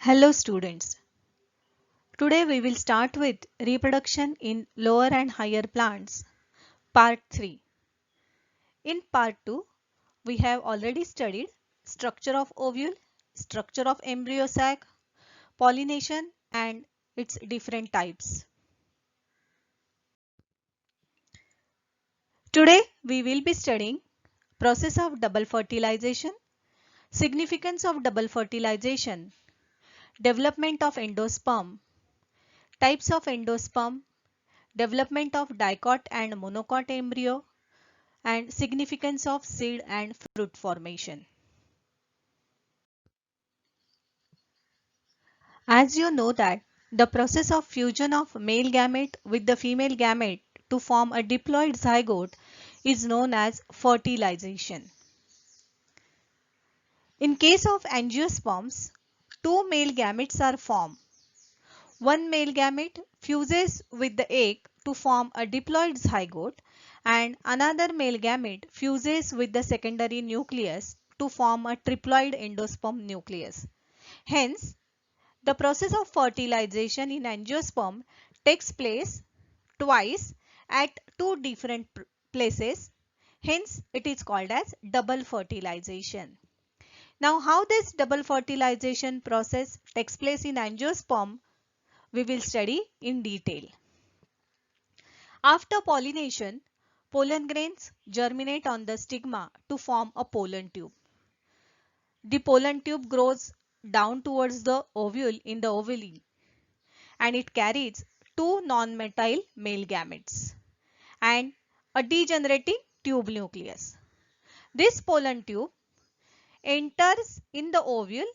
Hello students. Today we will start with reproduction in lower and higher plants, part 3. In part 2, we have already studied structure of ovule, structure of embryo sac, pollination and its different types. Today we will be studying process of double fertilization, significance of double fertilization, development of endosperm, types of endosperm, development of dicot and monocot embryo, and significance of seed and fruit formation. As you know that the process of fusion of male gamete with the female gamete to form a diploid zygote is known as fertilization. In case of angiosperms, two male gametes are formed. One male gamete fuses with the egg to form a diploid zygote and another male gamete fuses with the secondary nucleus to form a triploid endosperm nucleus. Hence, the process of fertilization in angiosperm takes place twice at two different places. Hence, it is called as double fertilization. Now, how this double fertilization process takes place in angiosperm, we will study in detail. After pollination, pollen grains germinate on the stigma to form a pollen tube. The pollen tube grows down towards the ovule in the ovule and it carries two non-motile male gametes and a degenerating tube nucleus. This pollen tube enters in the ovule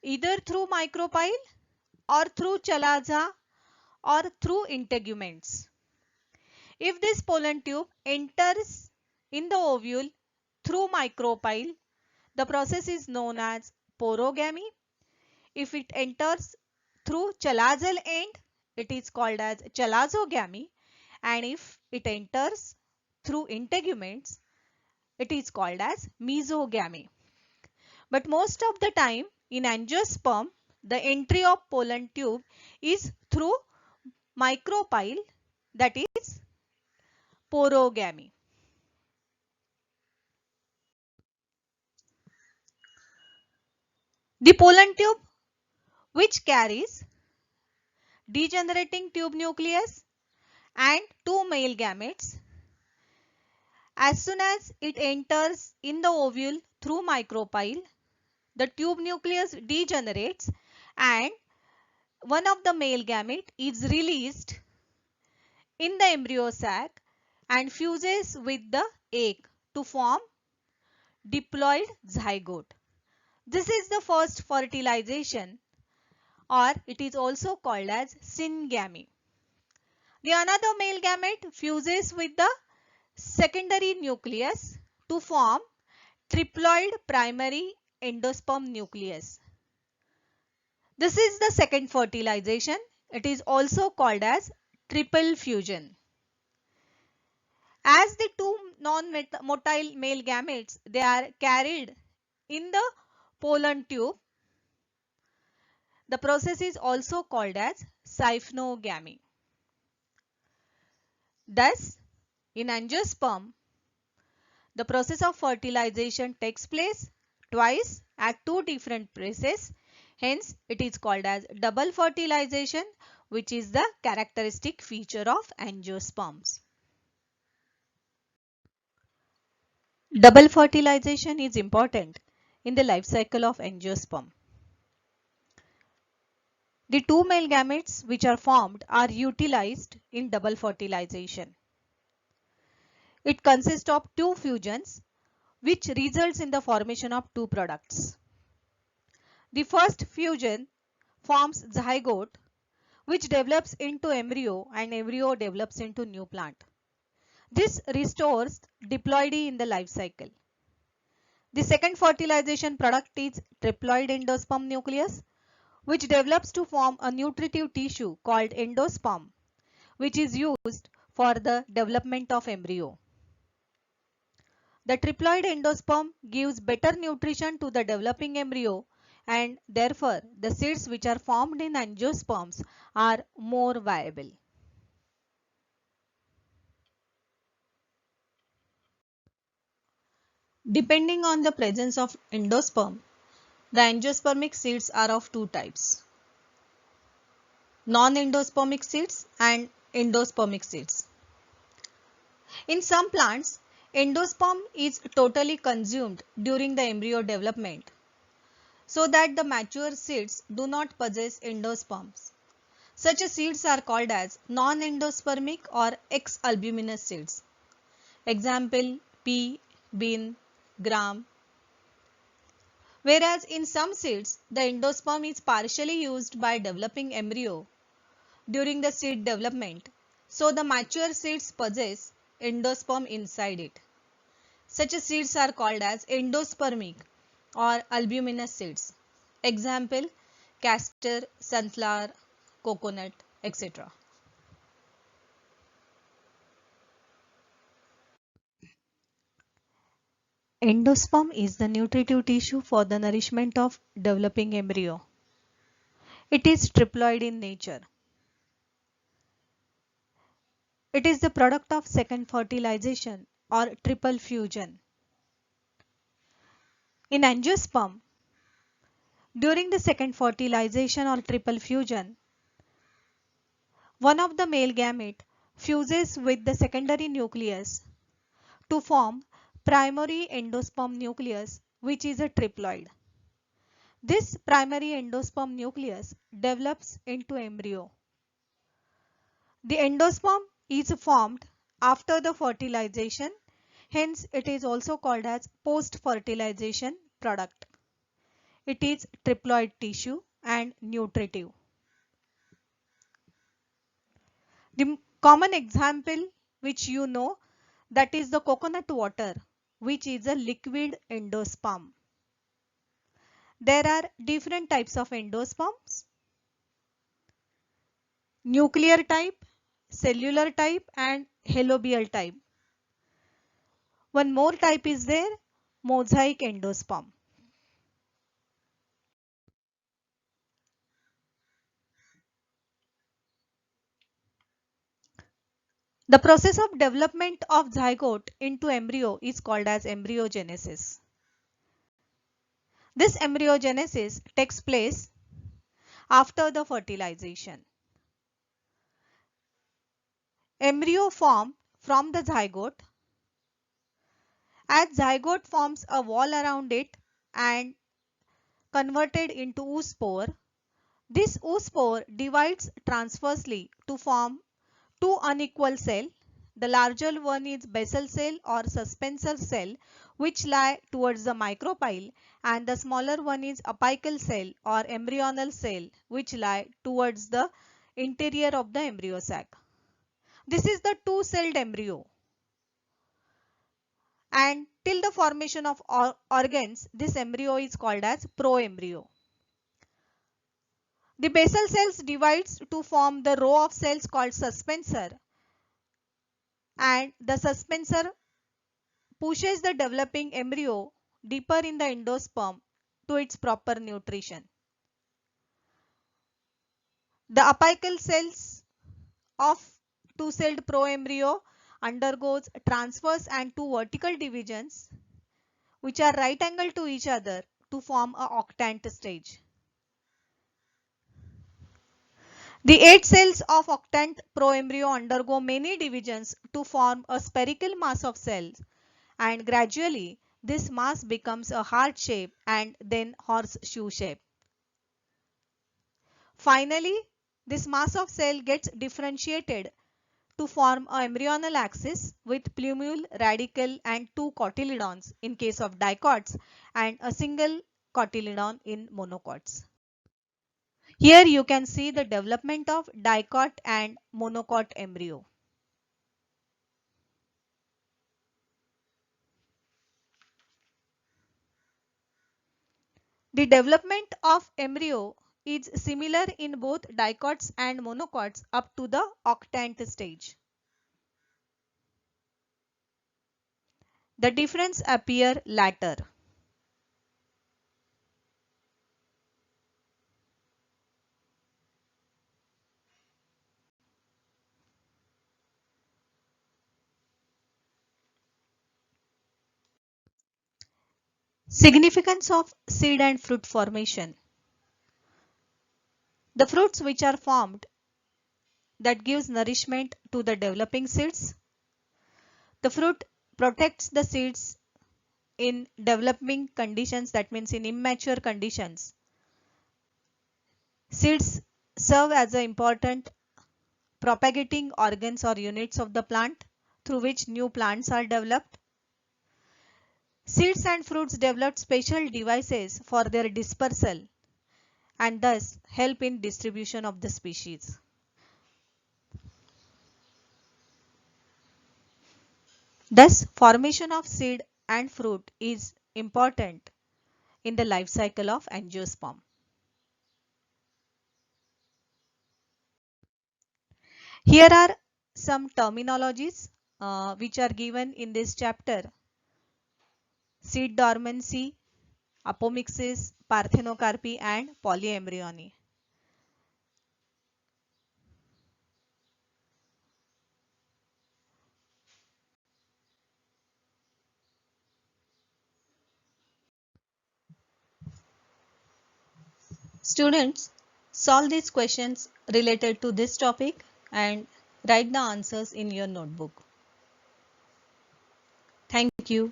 either through micropyle or through chalaza or through integuments. If this pollen tube enters in the ovule through micropyle, the process is known as porogamy. If it enters through chalazal end, it is called as chalazogamy, and if it enters through integuments, it is called as mesogamy. But most of the time in angiosperm, the entry of pollen tube is through micropyle, that is porogamy. The pollen tube, which carries degenerating tube nucleus and two male gametes, as soon as it enters in the ovule through micropyle, the tube nucleus degenerates and one of the male gamete is released in the embryo sac and fuses with the egg to form diploid zygote. This is the first fertilization, or it is also called as syngamy. The another male gamete fuses with the secondary nucleus to form triploid primary endosperm nucleus. This is the second fertilization. It is also called as triple fusion. As the two non-motile male gametes, they are carried in the pollen tube. The process is also called as syphnogamy. Thus, in angiosperm, the process of fertilization takes place twice at two different places. Hence, it is called as double fertilization, which is the characteristic feature of angiosperms. Double fertilization is important in the life cycle of angiosperm. The two male gametes which are formed are utilized in double fertilization. It consists of two fusions which results in the formation of two products. The first fusion forms zygote which develops into embryo and embryo develops into new plant. This restores diploidy in the life cycle. The second fertilization product is triploid endosperm nucleus which develops to form a nutritive tissue called endosperm, which is used for the development of embryo. The triploid endosperm gives better nutrition to the developing embryo and therefore the seeds which are formed in angiosperms are more viable. Depending on the presence of endosperm, the angiospermic seeds are of two types: non-endospermic seeds and endospermic seeds. In some plants, endosperm is totally consumed during the embryo development, so that the mature seeds do not possess endosperms. Such seeds are called as non-endospermic or X-albuminous seeds. Example: pea, bean, gram. Whereas in some seeds, the endosperm is partially used by developing embryo during the seed development, so the mature seeds possess endosperm inside it. Such seeds are called as endospermic or albuminous seeds. Example: castor, sunflower, coconut, etc. Endosperm is the nutritive tissue for the nourishment of developing embryo. It is triploid in nature. It is the product of second fertilization or triple fusion. In angiosperm, during the second fertilization or triple fusion, one of the male gamete fuses with the secondary nucleus to form primary endosperm nucleus, which is a triploid. This primary endosperm nucleus develops into embryo. The endosperm is formed after the fertilization, hence it is also called as post-fertilization product. It is triploid tissue and nutritive. The common example which you know, that is the coconut water, which is a liquid endosperm. There are different types of endosperms: nuclear type, cellular type and halobial type. One more type is there, mosaic endosperm. The process of development of zygote into embryo is called as embryogenesis. This embryogenesis takes place after the fertilization. Embryo form from the zygote. As zygote forms a wall around it and converted into oospore, this oospore divides transversely to form two unequal cells. The larger one is basal cell or suspensor cell, which lie towards the micropyle, and the smaller one is apical cell or embryonal cell, which lie towards the interior of the embryo sac. This is the two-celled embryo, and till the formation of organs, this embryo is called as proembryo. The basal cells divides to form the row of cells called suspensor, and the suspensor pushes the developing embryo deeper in the endosperm to its proper nutrition. The apical cells of two-celled proembryo undergoes transverse and two vertical divisions, which are right angle to each other, to form a octant stage. The 8 cells of octant proembryo undergo many divisions to form a spherical mass of cells, and gradually this mass becomes a heart shape and then horseshoe shape. Finally, this mass of cell gets differentiated to form a embryonal axis with plumule, radicle and two cotyledons in case of dicots and a single cotyledon in monocots. Here you can see the development of dicot and monocot embryo. The development of embryo is similar in both dicots and monocots up to the octant stage. The difference appear later. Significance of seed and fruit formation. The fruits which are formed that gives nourishment to the developing seeds. The fruit protects the seeds in developing conditions, that means in immature conditions. Seeds serve as an important propagating organs or units of the plant through which new plants are developed. Seeds and fruits developed special devices for their dispersal and thus help in distribution of the species. Thus, formation of seed and fruit is important in the life cycle of angiosperm. Here are some terminologies which are given in this chapter: seed dormancy, apomixis, parthenocarpy and polyembryony. Students, solve these questions related to this topic and write the answers in your notebook. Thank you.